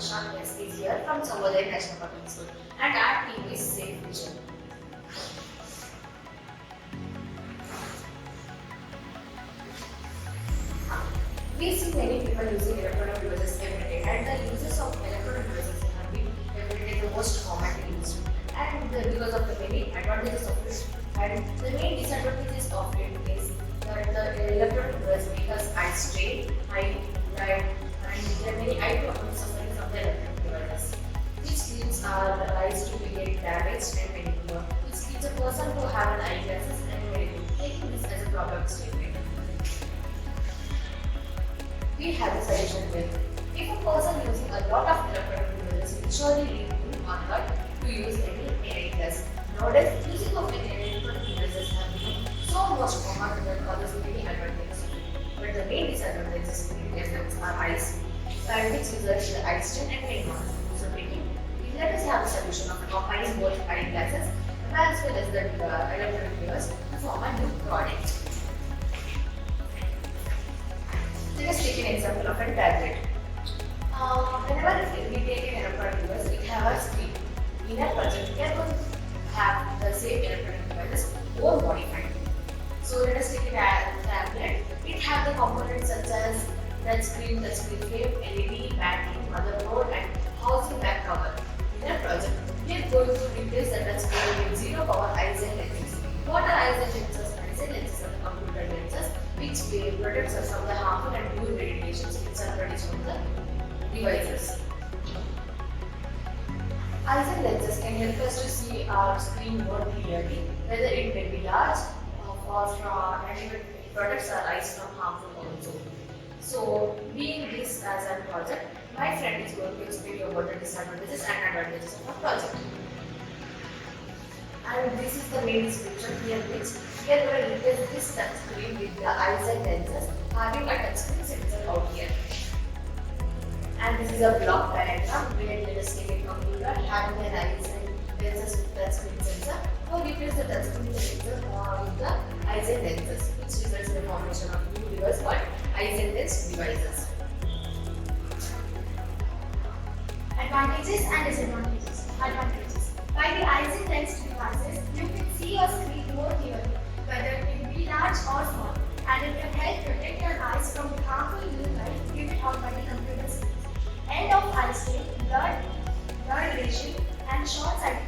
Prashant is here from Sarvodaya National Public School, and our team is Safe Vision. We see many people using electronic devices every day, and the uses of electronic devices have been every day the most commonly used. And because of the many advantages of it, and the main disadvantages of it is that the electronic device make us eye strain, eye light, and there are many eye problems suffering from the electronic devices, which leads our eyes to be get damaged and many more, which leads a person to have an eyeglasses and many more, taking this as a problem statement. We have a solution with if a person using a lot of electronic devices will surely lead to not to use any eyeglass. Nowadays, using of any electronic devices have become so much common that causes many advantages. But the main disadvantages affects our eyes, and which results in eye strain and many more. So, let us have a solution of combining both eyeglasses as well as the electronic device to form a new product. Let us take an example of a tablet. Whenever we take an electronic device, it has a screen. In that project, we are going to have the same electronic devices more modified. So let us take a tablet. It has the components such as touch screen frame, LED, battery, motherboard, and housing back cover. In that project, we are going to replace the touch screen with zero power eyes and lenses. What are eyes and lenses? Eyes and lenses are computer lenses which protects us from the harmful and blue radiations which are produced from the devices. Eyes and lenses can help us to see our screen more clearly, whether it may be large or from, and even protects our eyes from harmful also. So, being this as a project, my friend is going to explain you about the disadvantages and advantages of our project. And this is the main description here, which we are going to replace this touch screen with the eyes and lenses having a touch screen sensor out here. And this is a block diagram where let us take a computer having an eyes and lenses with touch screen sensor. Now replace the touch screen sensor with the eyes and lenses, which results in the formation of new device called eyes and lens devices. Advantages and disadvantages. Advantages. By the eyes and lens devices, you can see your screen more clearly, whether it be large or small, and it can help protect your eyes from the harmful blue light given out by the computer screens. End of eye strain, blurred vision, and short-sighted